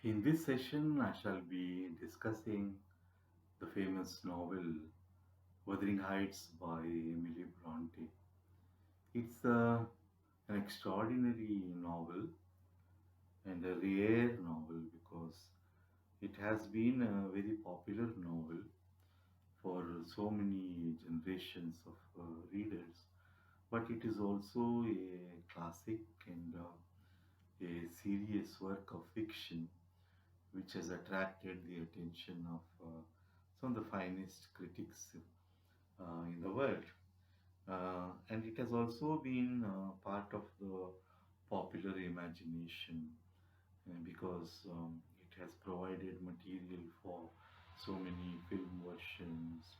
In this session, I shall be discussing the famous novel Wuthering Heights by Emily Bronte. It's an extraordinary novel and a rare novel because it has been a very popular novel for so many generations of readers. But it is also a classic and a serious work of fiction which has attracted the attention of some of the finest critics in the world. And it has also been part of the popular imagination because it has provided material for so many film versions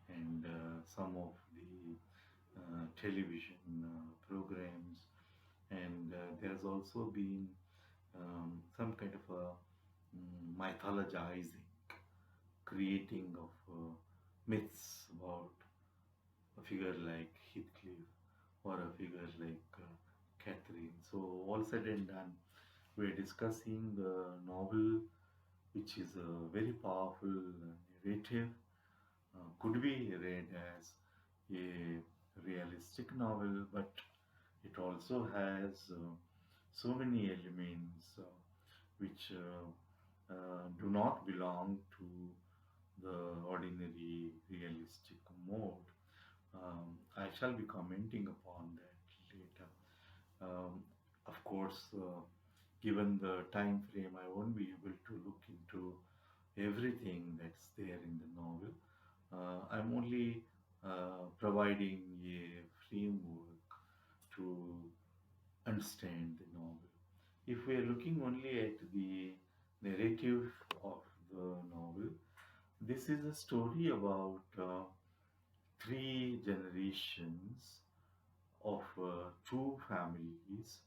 and some of the television programs. And there's also been some kind of a mythologizing, creating of myths about a figure like Heathcliff or a figure like Catherine. So, all said and done, we're discussing a novel which is a very powerful narrative, could be read as a realistic novel, but it also has so many elements which do not belong to the ordinary realistic mode. I shall be commenting upon that later. Of course, given the time frame, I won't be able to look into everything that's there in the novel. I'm only providing a framework to understand the novel. If we are looking only at the narrative of the novel, this is a story about three generations of two families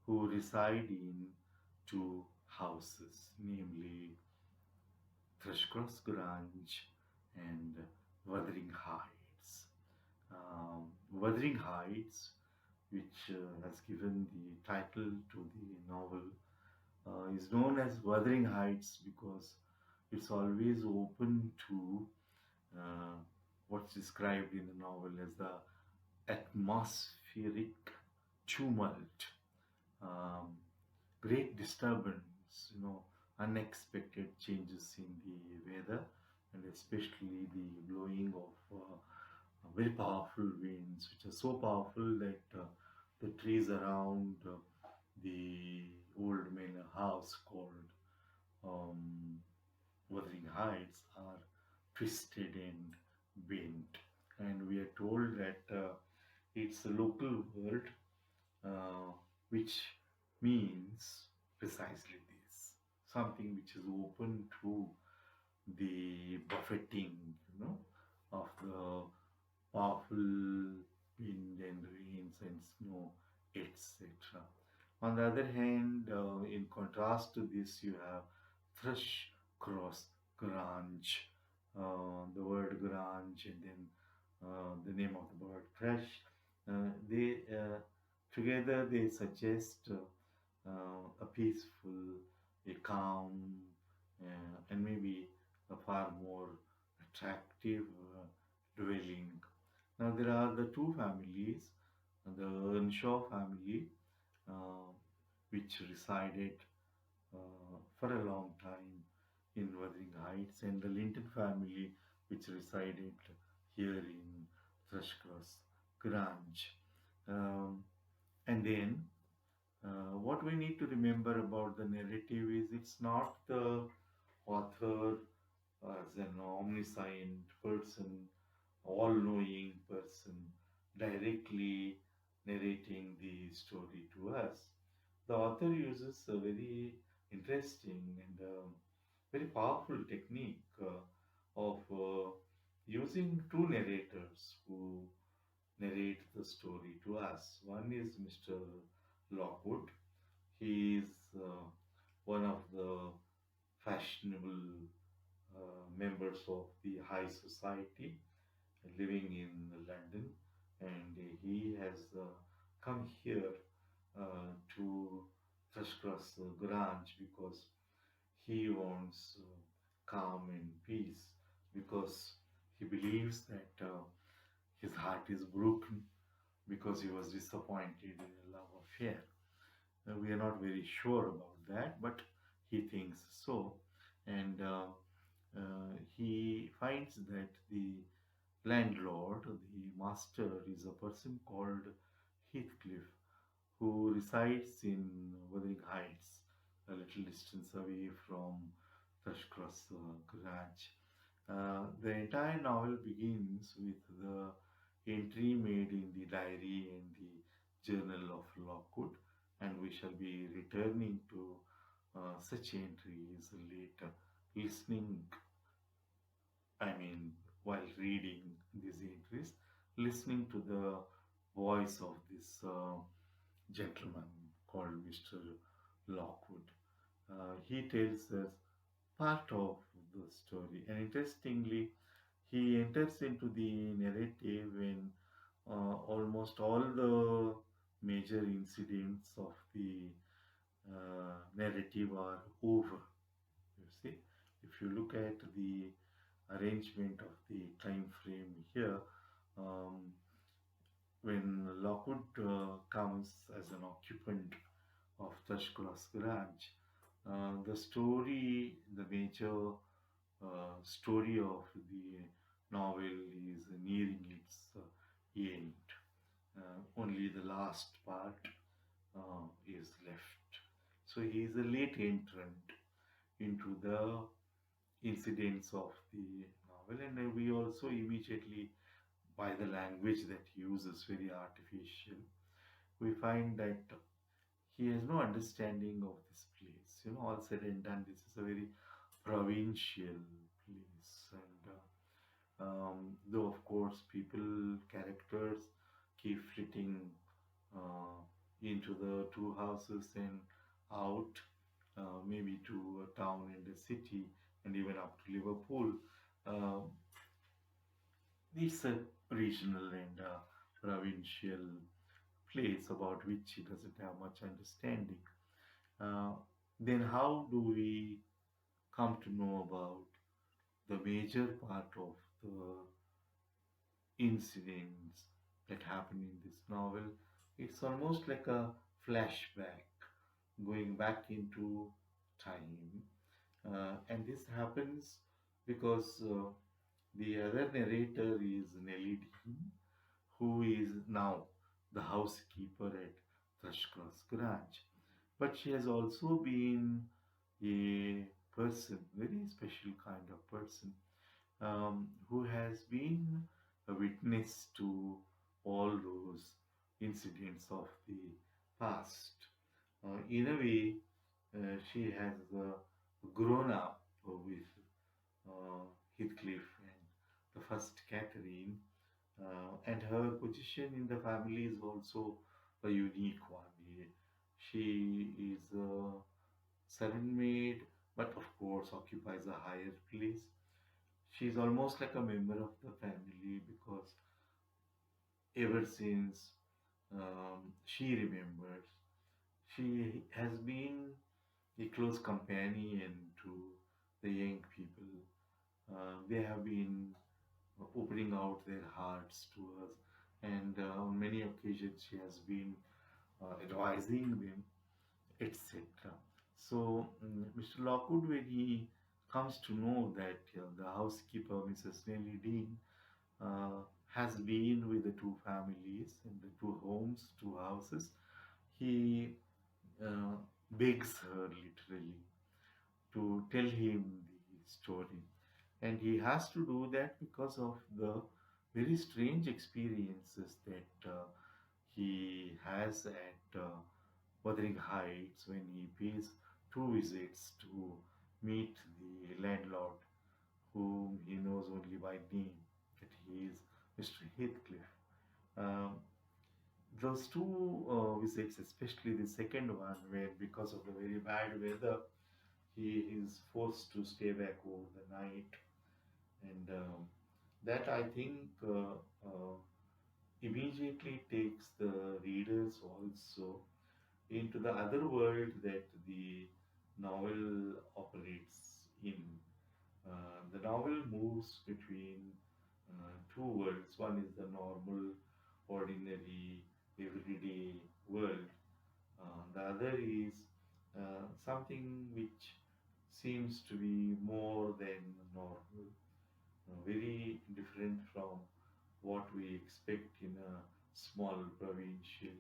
who reside in two houses, namely Thrushcross Grange and Wuthering Heights. Wuthering Heights, which has given the title to the novel, is known as Wuthering Heights because it's always open to uh, what's described in the novel as the atmospheric tumult, um, great disturbance, unexpected changes in the weather, and especially the blowing of very powerful winds, which are so powerful that the trees around the old manor house called um, Wuthering Heights are twisted and bent. And we are told that it's a local word uh, which means precisely this, something which is open to the buffeting, of the powerful wind and rains and snow, etc. On the other hand, in contrast to this, you have thrush cross grange, the word grange, and then the name of the bird thrush. They together they suggest a peaceful, a calm, and maybe a far more attractive dwelling. Now there are the two families, the Earnshaw family, uh, which resided for a long time in Wuthering Heights, and the Linton family, which resided here in Thrushcross Grange. Um, and then what we need to remember about the narrative is it's not the author as an omniscient person, all knowing person, directly narrating the story to us. The author uses a very interesting and very powerful technique of using two narrators who narrate the story to us. One is Mr. Lockwood. He is one of the fashionable members of the high society living in London, and he has come here to Thrushcross Grange because He wants calm and peace because he believes that his heart is broken because he was disappointed in a love affair. We are not very sure about that, but he thinks so. And he finds that the landlord, the master, is a person called Heathcliff, who resides in Wuthering Heights, a little distance away from Thrushcross Garage. The entire novel begins with the entry made in the diary and the journal of Lockwood, and we shall be returning to such entries later. Listening, I mean, while reading these entries, listening to the voice of this gentleman called Mr. Lockwood. He tells us part of the story, and interestingly, he enters into the narrative when almost all the major incidents of the narrative are over. You see, if you look at the arrangement of the time frame here, um, when Lockwood comes as an occupant of Thrushcross Garage, the story, the major story of the novel is nearing its end. Only the last part is left. So he is a late entrant into the incidents of the novel, and we also immediately, by the language that he uses, very artificial, we find that he has no understanding of this place. All said and done, this is a very provincial place, and though of course people, characters keep flitting uh, into the two houses and out, maybe to a town and a city, and even up to Liverpool. Uh, it's a regional and provincial place about which he doesn't have much understanding. Uh, then, how do we come to know about the major part of the incidents that happen in this novel? It's almost like a flashback going back into time. And this happens because the other narrator is Nellie Dean, who is now the housekeeper at Thrushcross Garage. But she has also been a person, very special kind of person, who has been a witness to all those incidents of the past. In a way, she has grown up with uh, Heathcliff and the first Catherine, and her position in the family is also a unique one. She is a servant maid, but of course occupies a higher place. She is almost like a member of the family because ever since she remembers, she has been a close companion to the young people. They have been opening out their hearts to us, and on many occasions she has been advising them, etc. So, Mr. Lockwood, when he comes to know that the housekeeper, Mrs. Nellie Dean, uh, has been with the two families in the two homes, two houses, he uh, begs her literally to tell him the story. And he has to do that because of the very strange experiences that he has at Wuthering Heights when he pays two visits to meet the landlord, whom he knows only by name, that he is Mr. Heathcliff. Um, those two visits, especially the second one, where because of the very bad weather, he is forced to stay back over the night, and that I think immediately takes the readers also into the other world that the novel operates in. The novel moves between two worlds. One is the normal, ordinary, everyday world. The other is something which seems to be more than normal, very different from what we expect in a small provincial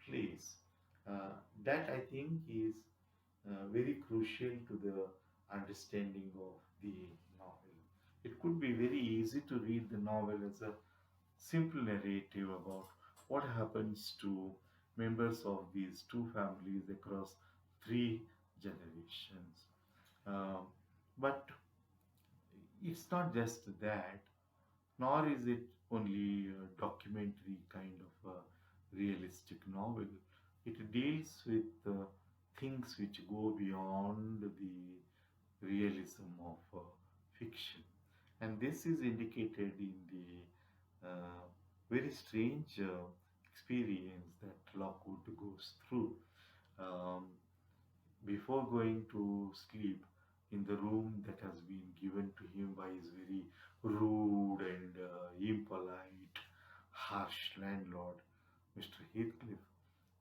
place. Uh, that I think is very crucial to the understanding of the novel. It could be very easy to read the novel as a simple narrative about what happens to members of these two families across three generations. Um, but it's not just that, nor is it only a documentary kind of a realistic novel. It deals with things which go beyond the realism of fiction. And this is indicated in the very strange experience that Lockwood goes through. Um, Before going to sleep in the room that has been given to him by his very rude and impolite, harsh landlord, Mr. Heathcliff,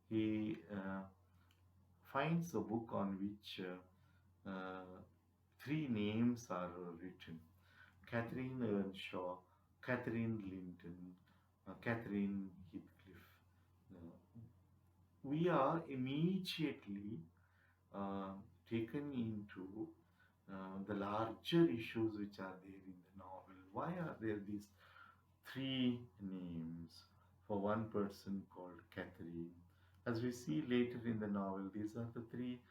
he finds a book on which three names are written: Catherine Earnshaw, Catherine Linton, Catherine Heathcliff. Uh, we are immediately uh, taken into the larger issues which are there in the novel. Why are there these three names for one person called Catherine? As we see later in the novel, these are the three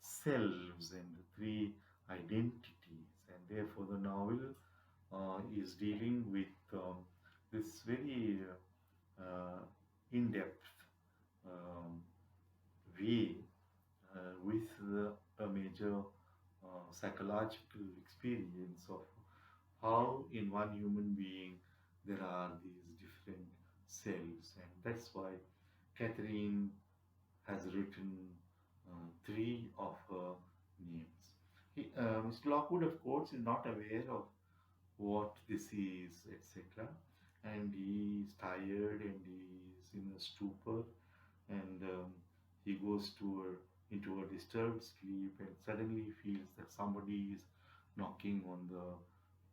selves and the three identities, and therefore the novel is dealing with this very in-depth um, way with a major psychological experience of how in one human being there are these different selves, and that's why Catherine has written three of her names. Mr. Lockwood, of course, is not aware of what this is, etc., and he is tired and he is in a stupor, and he goes into a disturbed sleep, and suddenly he feels that somebody is knocking on the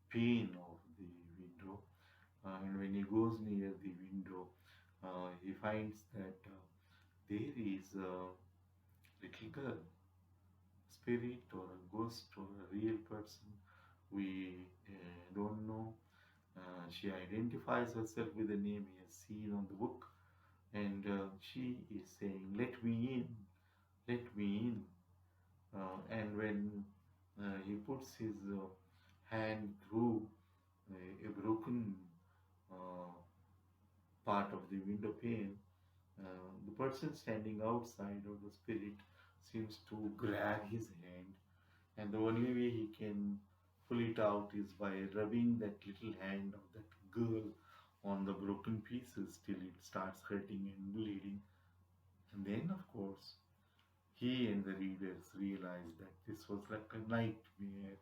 pane of the window. And when he goes near the window, he finds that there is a little girl, spirit or a ghost or a real person. We don't know. She identifies herself with the name he has seen on the book, and she is saying, "Let me in, let me in." And when he puts his hand through a broken uh, part of the window pane, the person standing outside, or the spirit, seems to grab his hand, and the only way he can pull it out is by rubbing that little hand of that girl on the broken pieces till it starts hurting and bleeding. And then, of course, he and the readers realize that this was like a nightmare,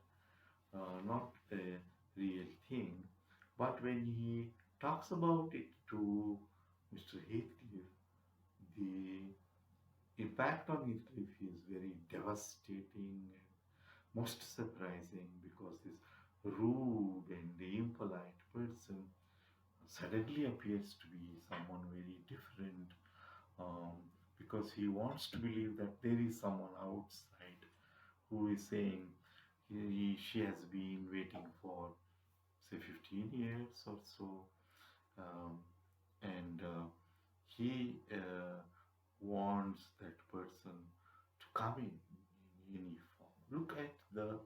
not a real thing. But when he talks about it to Mr. Heathcliff, the impact on Heathcliff is very devastating and most surprising, because this rude and impolite person suddenly appears to be someone very different, um, because he wants to believe that there is someone outside who is saying she has been waiting for, say, 15 years or so, um, and he wants that person to come in any form. Look at the,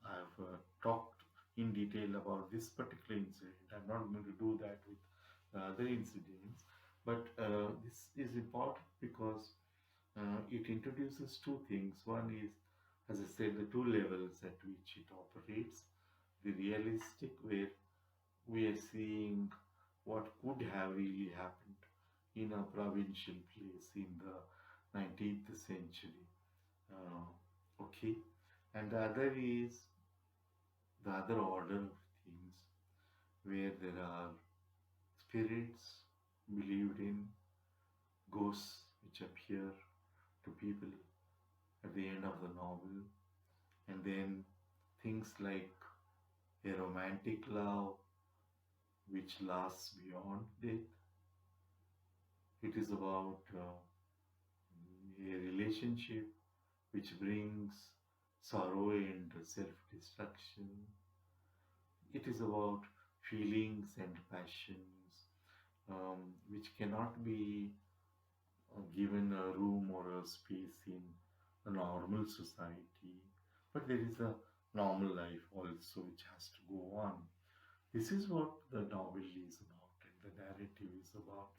I've talked in detail about this particular incident. I'm not going to do that with other incidents, but this is important because it introduces two things. One is, as I said, the two levels at which it operates: the realistic, where we are seeing what could have really happened in a provincial place in the 19th century. Okay, and the other is the other order of things where there are spirits believed in, ghosts which appear to people at the end of the novel, and then things like a romantic love which lasts beyond death. It is about a relationship which brings sorrow and self destruction. It is about feelings and passions which cannot be given a room or a space in a normal society. But there is a normal life also which has to go on. This is what the novel is about, and the narrative is about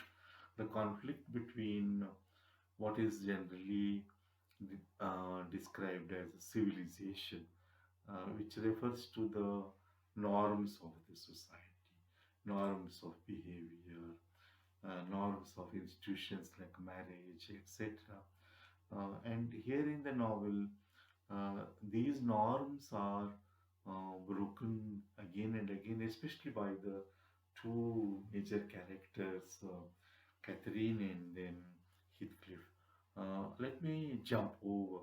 the conflict between what is generally described as a civilization, which refers to the norms of the society, norms of behavior, norms of institutions like marriage, etc. And here in the novel, these norms are broken again and again, especially by the two major characters, Catherine and then Heathcliff. Let me jump over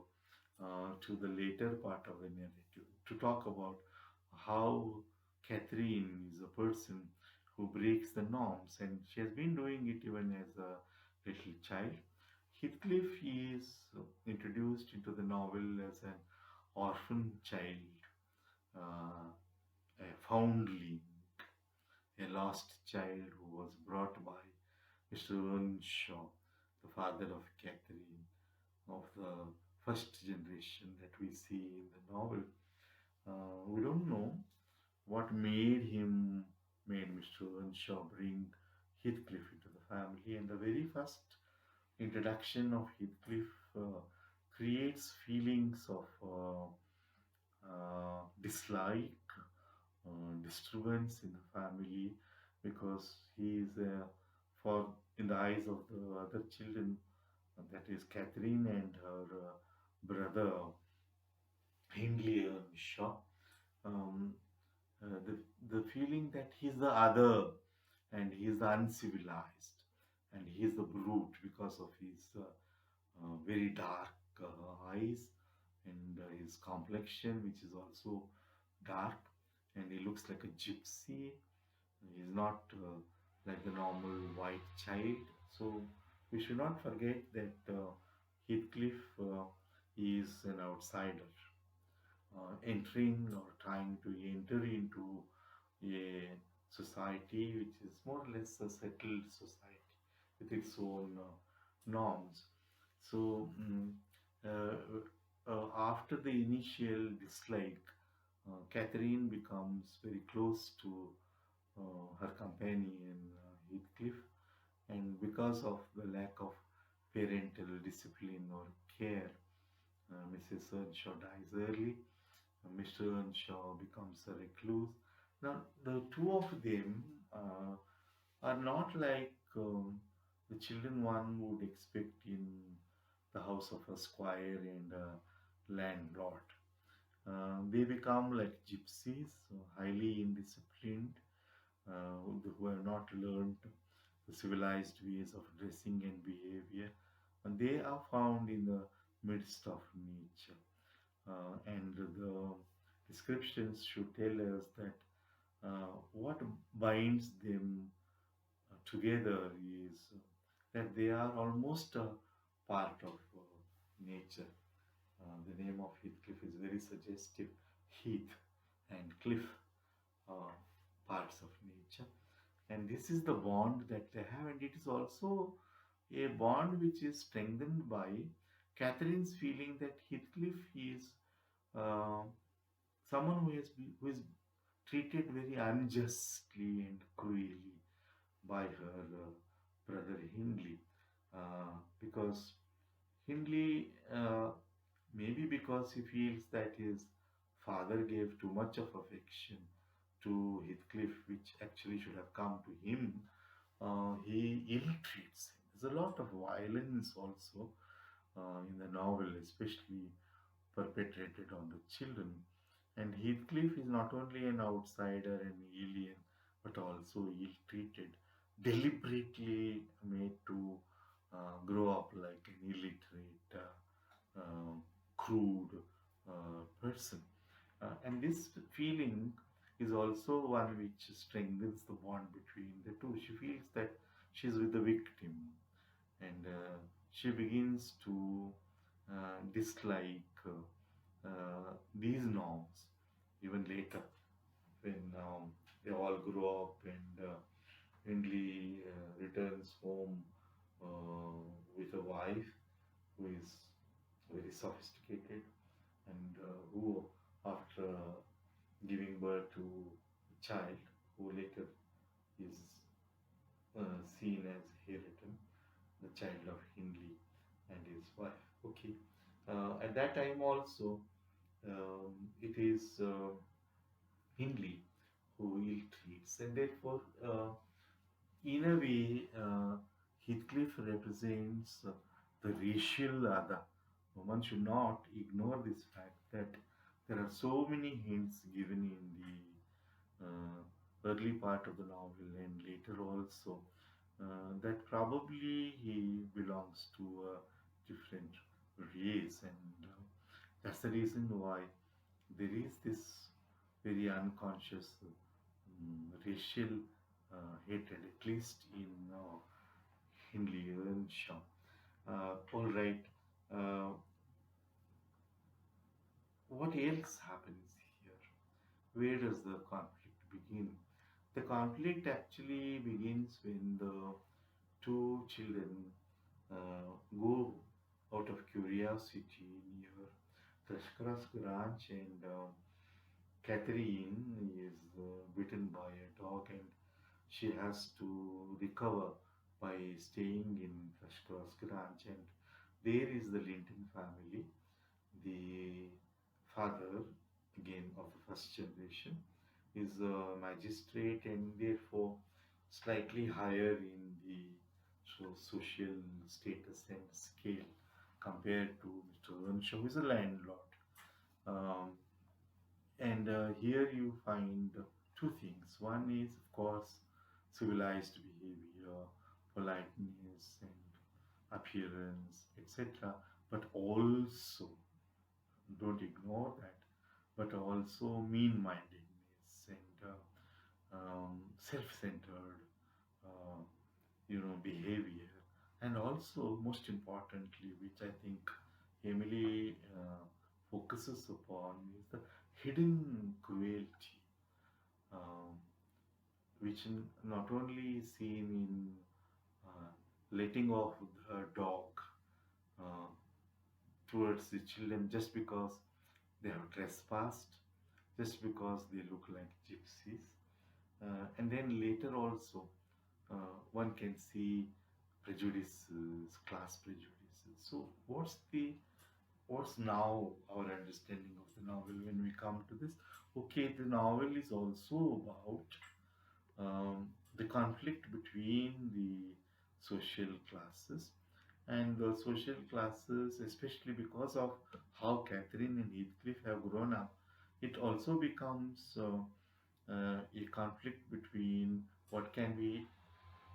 to the later part of the narrative to talk about how Catherine is a person who breaks the norms, and she has been doing it even as a little child. Heathcliff is introduced into the novel as an orphan child, uh, a foundling, a lost child who was brought by Mr. Earnshaw, the father of Catherine, of the first generation that we see in the novel. We don't know what made Mr. Earnshaw bring Heathcliff into the family, and the very first introduction of Heathcliff creates feelings of dislike, disturbance in the family, because he is for in the eyes of the other children, that is Catherine and her brother Hindley Earnshaw, um, the feeling that he's the other and he's the uncivilized and he's the brute because of his very dark eyes and his complexion, which is also dark, and he looks like a gypsy. He's not like the normal white child. So we should not forget that Heathcliff is an outsider entering or trying to enter into a society which is more or less a settled society with its own norms. So, after the initial dislike, Catherine becomes very close to her companion Heathcliff, and because of the lack of parental discipline or care, Mrs. Earnshaw dies early. Mr. Earnshaw becomes a recluse. Now, the two of them are not like the children one would expect in the house of a squire and a landlord. They become like gypsies, so highly indisciplined, who have not learned the civilized ways of dressing and behavior. And they are found in the midst of nature. And the descriptions should tell us that what binds them together is that they are almost a part of nature. The name of Heathcliff is very suggestive. Heath and cliff, uh, parts of nature. And this is the bond that they have, and it is also a bond which is strengthened by Catherine's feeling that Heathcliff is uh, someone who is treated very unjustly and cruelly by her brother Hindley, because Hindley, maybe because he feels that his father gave too much of affection to Heathcliff, which actually should have come to him, he ill treats him. There's a lot of violence also in the novel, especially perpetrated on the children. And Heathcliff is not only an outsider and alien, but also ill-treated, deliberately made to grow up like an illiterate, crude person. And this feeling is also one which strengthens the bond between the two. She feels that she's with the victim, and she begins to dislike these norms even later when they all grow up, and Hindley returns home with a wife who is very sophisticated, and who, after giving birth to a child who later is seen as Hareton, the child of Hindley and his wife. Okay. At that time also, it is Hindley who ill treats, and therefore, in a way, Heathcliff represents the racial other. One should not ignore this fact that there are so many hints given in the early part of the novel and later also, that probably he belongs to a different race, and that's the reason why there is this very unconscious racial hatred, at least in Hindley and Shaw. All right. Uh, what else happens here? Where does the conflict begin? The conflict actually begins when the two children go out of curiosity near Trashkara's ranch, and Catherine is bitten by a dog, and she has to recover by staying in Trashkara's ranch. And there is the Linton family, the father, again of the first generation, is a magistrate and therefore slightly higher in the social status and scale compared to Mr. Earnshaw, who is a landlord. Um, and here you find two things. One is, of course, civilized behavior, politeness, and appearance, etc. But also, don't ignore that, but also mean mindedness and self-centered uh, behavior. And also, most importantly, which I think Emily focuses upon, is the hidden cruelty, um, which not only is seen in uh, letting off the dog uh, towards the children just because they have trespassed, just because they look like gypsies. And then later also, one can see prejudices, class prejudices. So, what's now our understanding of the novel when we come to this? Okay, the novel is also about the conflict between the social classes, and the social classes, especially because of how Catherine and Heathcliff have grown up, it also becomes a conflict between what can be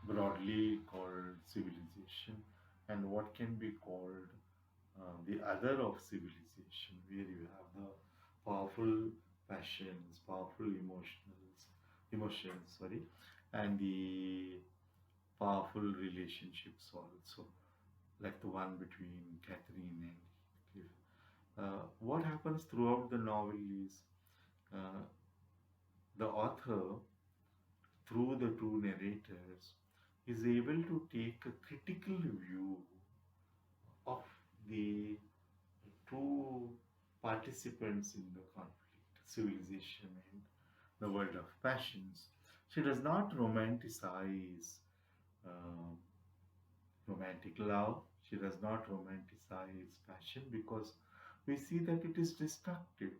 broadly called civilization and what can be called the other of civilization, where you have the powerful passions, powerful emotions, sorry, and the powerful relationships also, like the one between Catherine and Heathcliff. What happens throughout the novel is uh, the author, through the two narrators, is able to take a critical view of the two participants in the conflict, civilization and the world of passions. She does not romanticize uh, romantic love. She does not romanticize passion because we see that it is destructive.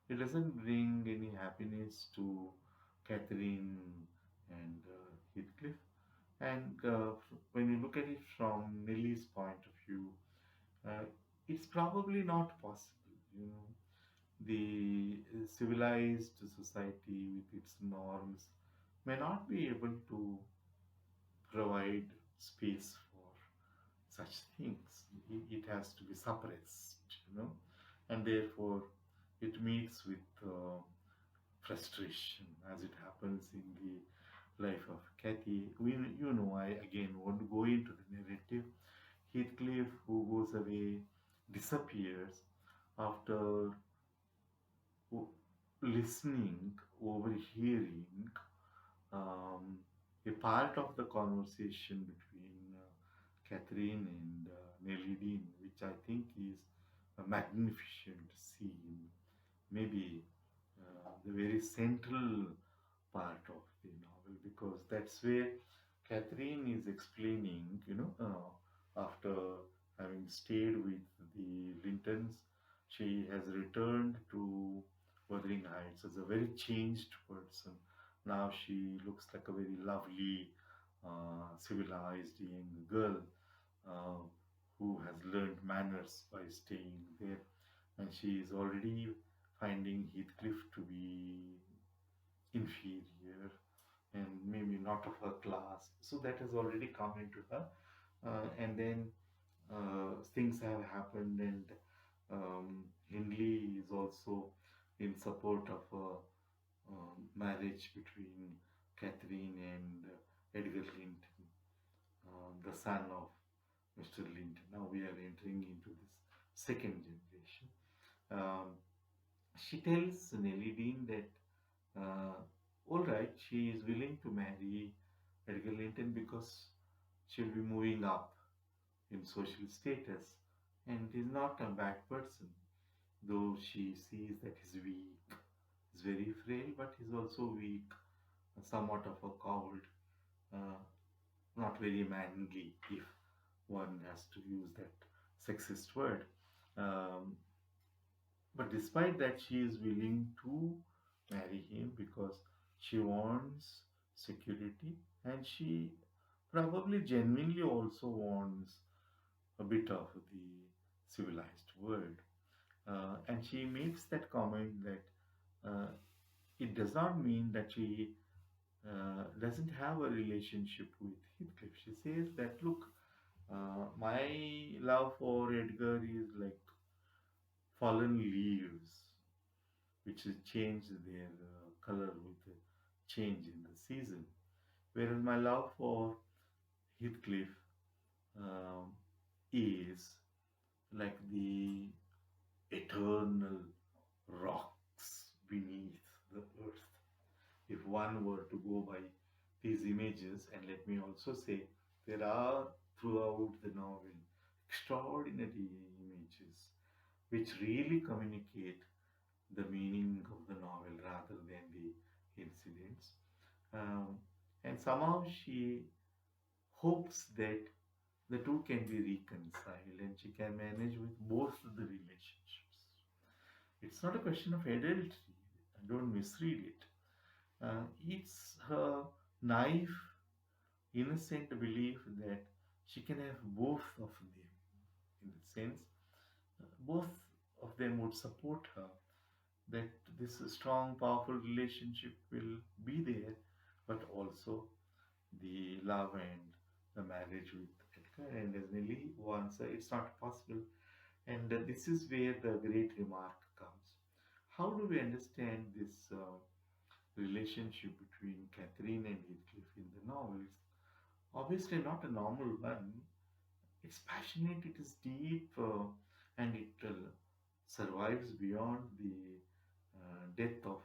It doesn't bring any happiness to Catherine and Heathcliff. And when you look at it from Nelly's point of view, uh, it's probably not possible. You know, the civilized society with its norms may not be able to provide space for such things. It has to be suppressed, and therefore it meets with frustration as it happens in the life of Kathy. I again want to go into the narrative. Heathcliff, who goes away, disappears after listening, overhearing um, a part of the conversation between Catherine and Nelly Dean, which I think is a magnificent scene, maybe the very central part of the novel, because that's where Catherine is explaining, after having stayed with the Lintons, she has returned to Wuthering Heights as a very changed person. Now she looks like a very lovely, civilized young girl uh, who has learned manners by staying there, and she is already finding Heathcliff to be inferior and maybe not of her class. So that has already come into her. And then things have happened, and Hindley is also in support of a marriage between Catherine and Edgar Linton, the son of Mr. Linton. Now we are entering into this second generation. Um, she tells Nelly Dean that all right, she is willing to marry Edgar Linton because she'll be moving up in social status, and he's not a bad person, though she sees that he's weak. He's very frail, but he's also weak, somewhat of a coward, uh, not very manly, if one has to use that sexist word. Um, but despite that, she is willing to marry him because she wants security, and she probably genuinely also wants a bit of the civilized world. And she makes that comment that uh, it does not mean that she doesn't have a relationship with Heathcliff. She says that, look, my love for Edgar is like fallen leaves, which has changed their color with the change in the season. Whereas my love for Heathcliff um, is like the eternal rocks beneath the earth. If one were to go by these images, and let me also say, there are throughout the novel extraordinary images which really communicate the meaning of the novel rather than the incidents. Um, and somehow she hopes that the two can be reconciled and she can manage with both the relationships. It's not a question of adultery, don't misread it. It's her naive, innocent belief that she can have both of them. In the sense, both of them would support her, that this strong, powerful relationship will be there, but also the love and the marriage with Edgar. And as Nelly once said, it's not possible. And this is where the great remark comes. How do we understand this relationship between Catherine and Heathcliff in the novel? It's obviously not a normal one. It's passionate, it is deep, and it survives beyond the death of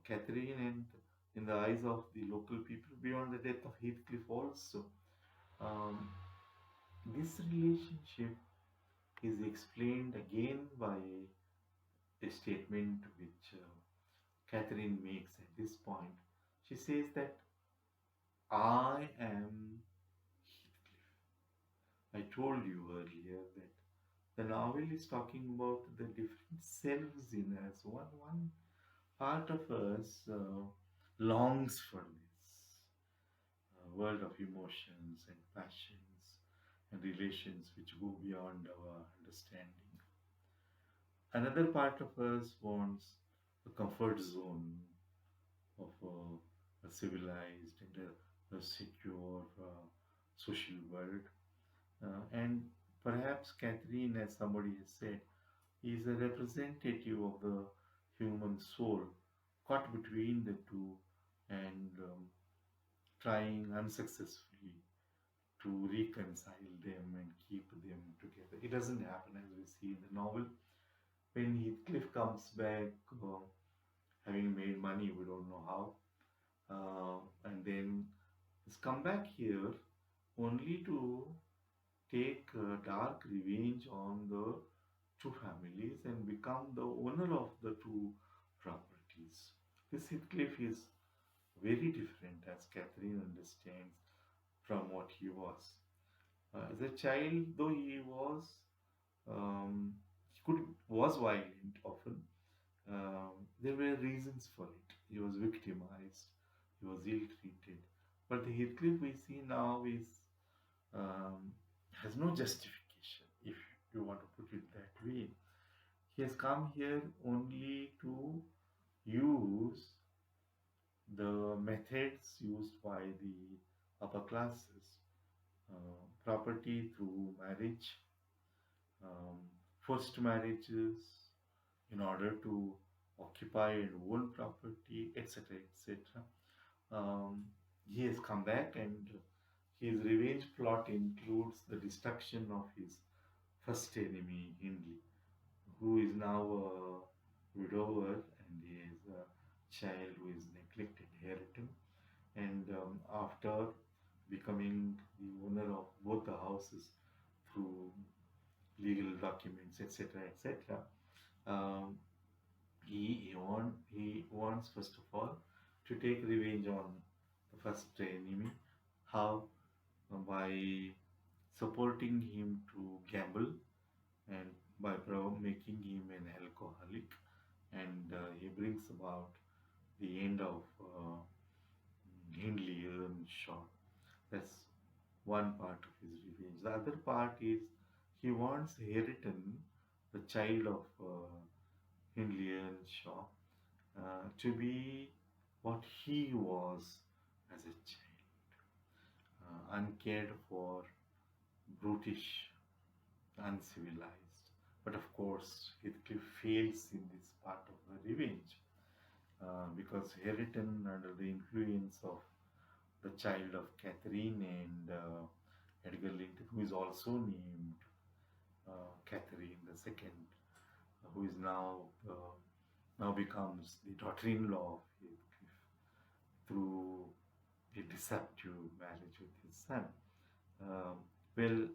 Catherine, and in the eyes of the local people, beyond the death of Heathcliff also. Um, this relationship is explained again by a statement which Catherine makes at this point. She says that I am Heathcliff. I told you earlier that the novel is talking about the different selves in us. One part of us longs for this world of emotions and passions and relations which go beyond our understanding. Another part of us wants a comfort zone of a civilized and a secure social world. And perhaps Catherine, as somebody has said, is a representative of the human soul caught between the two and trying unsuccessfully to reconcile them and keep them together. It doesn't happen as we see in the novel. When Heathcliff comes back, having made money, we don't know how, and then he's come back here only to take dark revenge on the two families and become the owner of the two properties. This Heathcliff is very different, as Catherine understands, from what he was. As a child, though he could was violent often. There were reasons for it. He was victimized. He was ill-treated. But the Heathcliff we see now is um, has no justification, if you want to put it that way. He has come here only to use the methods used by the upper classes, property through marriage, um, forced marriages in order to occupy and own property, etc., etc. Um, he has come back, and his revenge plot includes the destruction of his first enemy, Hindley, who is now a widower and he is a child who is neglected, inheriting. And after becoming the owner of both the houses through legal documents, etc., etc., um, he wants first of all to take revenge on the first enemy. How? By supporting him to gamble and by making him an alcoholic, and he brings about the end of Hindley Earnshaw. That's one part of his revenge. The other part is he wants Hareton, the child of Hindley Earnshaw, to be what he was as a child, uncared for, brutish, uncivilized. But of course, Heathcliff fails in this part of the revenge because Hareton, under the influence of the child of Catherine and Edgar Linton, who is also named Catherine the second, who is now becomes the daughter-in-law of Heathcliff through a deceptive marriage with his son. Um, well,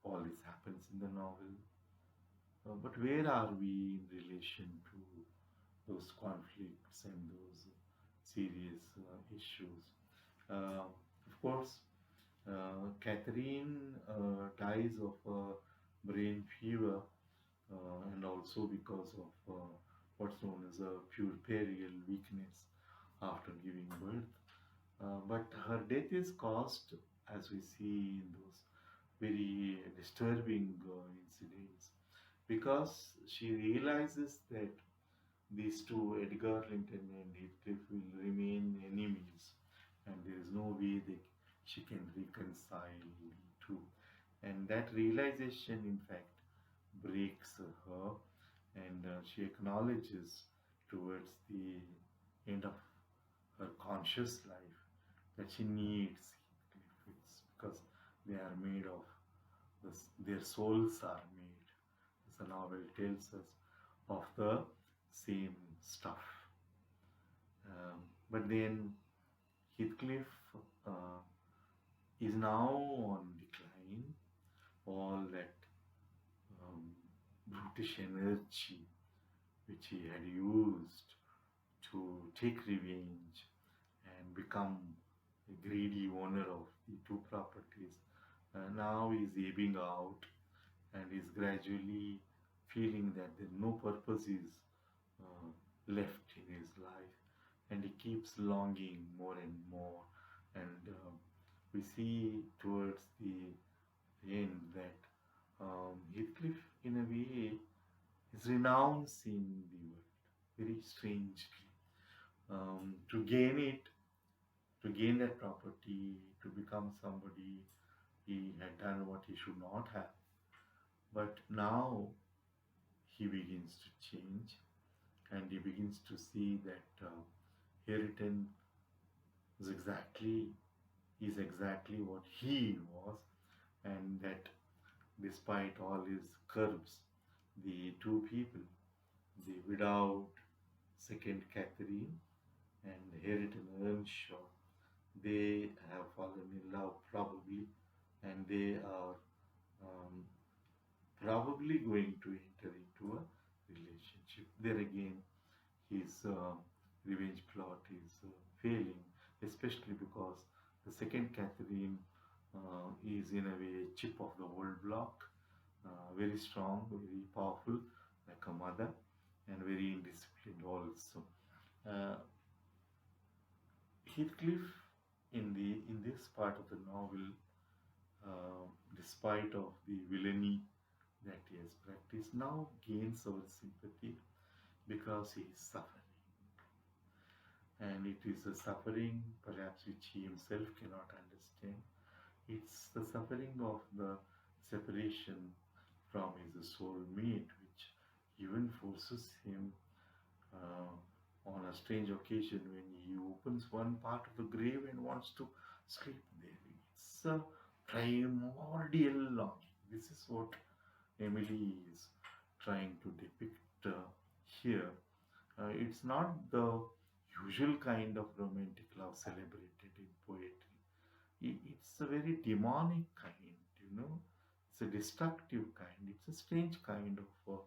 all this happens in the novel, but where are we in relation to those conflicts and those serious issues? Of course, Catherine dies of brain fever and also because of what's known as a puerperal weakness after giving birth. But her death is caused, as we see in those very disturbing incidents, because she realizes that these two, Edgar Linton and Heathcliff, will remain enemies, and there is no way she can reconcile the two. And that realization, in fact, breaks her, and she acknowledges towards the end of her conscious life that she needs Heathcliff. It's because they are made of this, their souls are made, as the novel tells us, of the same stuff. But then Heathcliff uh, is now on decline. All that um, brutish energy which he had used to take revenge and become a greedy owner of the two properties now is ebbing out, and is gradually feeling that there no purpose is uh, left in his life, and he keeps longing more and more. And we see towards the end that Heathcliff, in a way, is renouncing the world very strangely. To gain it, to gain that property, to become somebody, he had done what he should not have. But now he begins to change, and he begins to see that Heriton is exactly what he was, and that despite all his curves, the two people, the widowed second Catherine and Heriton Earnshaw, they have fallen in love probably, and they are um, probably going to enter into a relationship. There again, his revenge plot is failing, especially because the second Catherine is in a way chip of the old block, very strong, very powerful, like a mother, and very indisciplined also. Uh, Heathcliff, in this part of the novel, uh, despite of the villainy that he has practiced, now gains our sympathy because he is suffering. And it is a suffering perhaps which he himself cannot understand. It's the suffering of the separation from his soulmate, which even forces him on a strange occasion when he opens one part of the grave and wants to sleep there. It's a primordial longing. This is what Emily is trying to depict here. It's not the usual kind of romantic love celebrated in poetry. It's a very demonic kind. It's a destructive kind. It's a strange kind of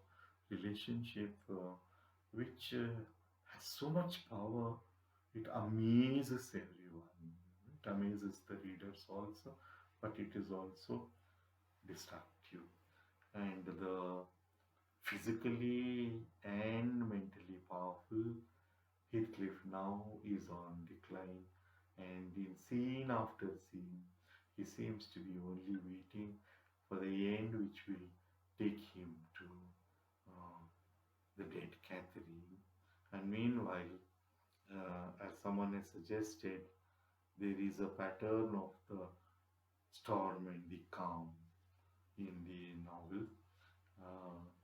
relationship which has so much power. It amazes everyone. It amazes the readers also, but it is also destructive. And the physically and mentally powerful Heathcliff now is on decline, and in scene after scene, he seems to be only waiting for the end which will take him to uh, the dead Catherine. And meanwhile, as someone has suggested, there is a pattern of the storm and the calm in the novel.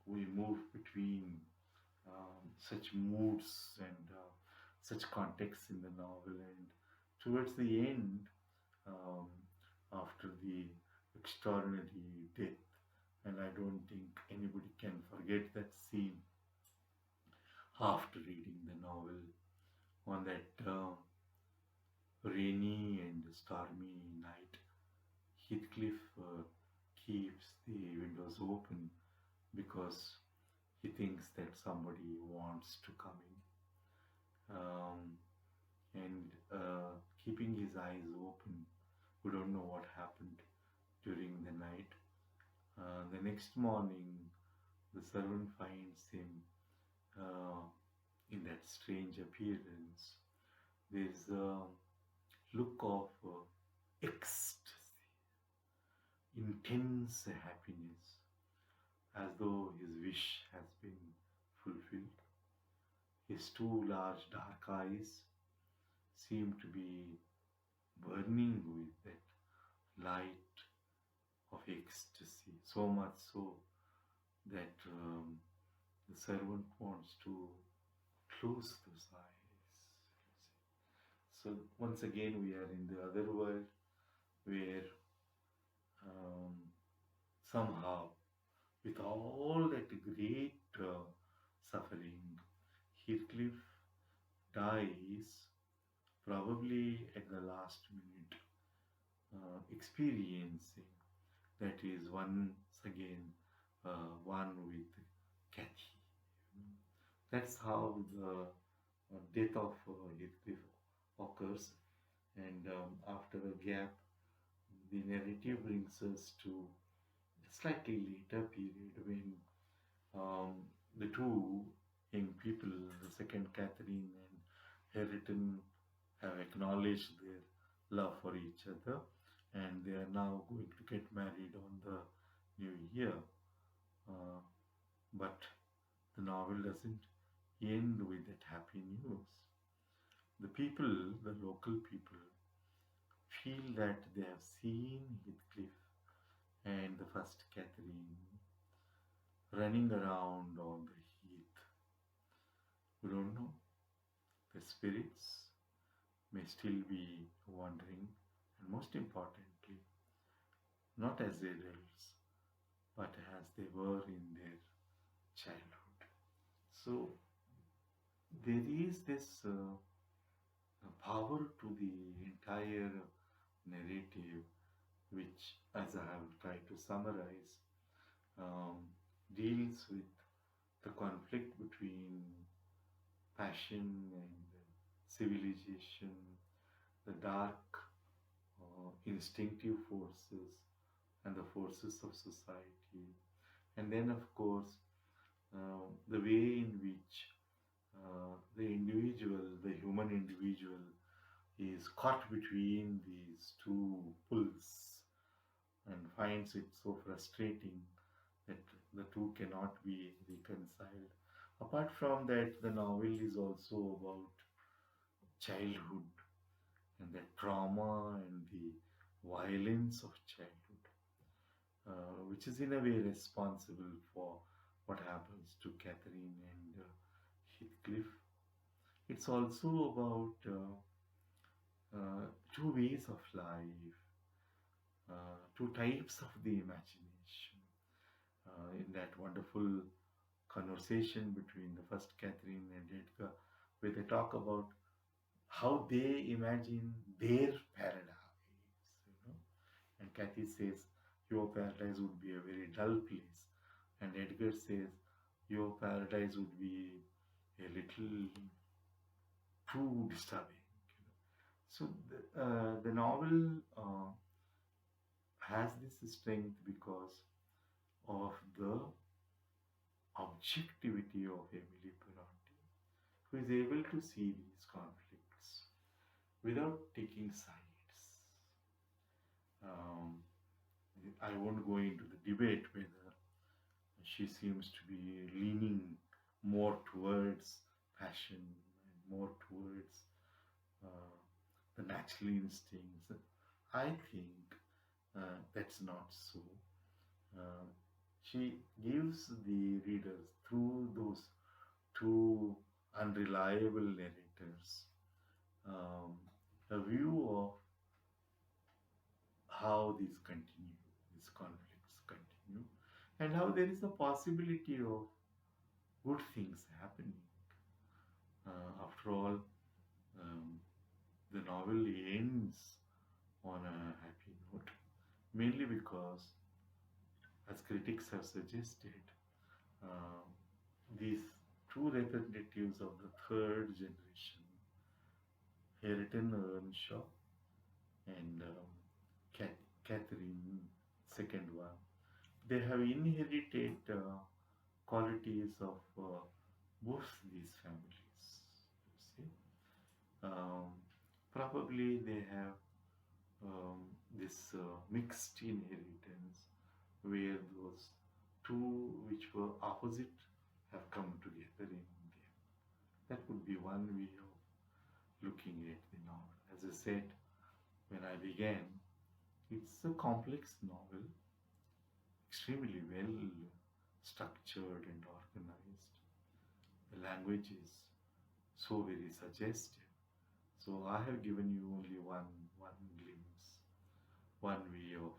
We move between such moods and such contexts in the novel, and towards the end, um, after the extraordinary death, and I don't think anybody can forget that scene after reading the novel on that rainy and stormy night. Heathcliff keeps the windows open because he thinks that somebody wants to come in. And keeping his eyes open, we don't know what happened during the night. The next morning, the servant finds him uh, in that strange appearance. There's a look of ecstasy, intense happiness, as though his wish has been fulfilled. His two large dark eyes seem to be burning with that light of ecstasy, so much so that the servant wants to close those eyes. So once again, we are in the other world where um, somehow, with all that great suffering, Heathcliff dies probably at the last minute, experiencing that is once again one with Cathy. That's how the death of Heathcliff occurs, and after a gap, the narrative brings us to a slightly later period when um, the two young people, the second Catherine and Hareton, have acknowledged their love for each other, and they are now going to get married on the new year. But The novel doesn't end with that happy news. The people, the local people, feel that they have seen Heathcliff and the first Catherine running around on the heath. We don't know. The spirits may still be wandering, and most importantly, not as adults, but as they were in their childhood. So there is this power to the entire narrative, which, as I have tried to summarize, um, deals with the conflict between passion and civilization, the dark instinctive forces and the forces of society, and then, of course, the way in which the individual, the human individual, is caught between these two pulls and finds it so frustrating that the two cannot be reconciled. Apart from that, the novel is also about childhood and the trauma and the violence of childhood, which is in a way responsible for what happens to Catherine and Heathcliff. It's also about two ways of life, two types of the imagination. In that wonderful conversation between the first Catherine and Edgar, where they talk about how they imagine their paradise, you know. And Kathy says, your paradise would be a very dull place. And Edgar says, your paradise would be a little too disturbing. So the novel has this strength because of the objectivity of Emily Bronte, who is able to see these conflicts without taking sides. Um, I won't go into the debate whether she seems to be leaning more towards passion and more towards uh, the natural instincts. I think that's not so. Uh, she gives the readers, through those two unreliable narrators, um, a view of how these conflicts continue, and how there is a possibility of good things happening. After all, um, the novel ends on a happy note, mainly because, as critics have suggested, uh, these two representatives of the third generation, Hareton Earnshaw and Catherine, second one, they have inherited qualities of both these families. You see, um, probably they have this mixed inheritance where those two which were opposite have come together in them. That would be one way of looking at the novel. As I said when I began, it's a complex novel, extremely well structured and organized. The language is so very suggestive. So I have given you only one glimpse, one way of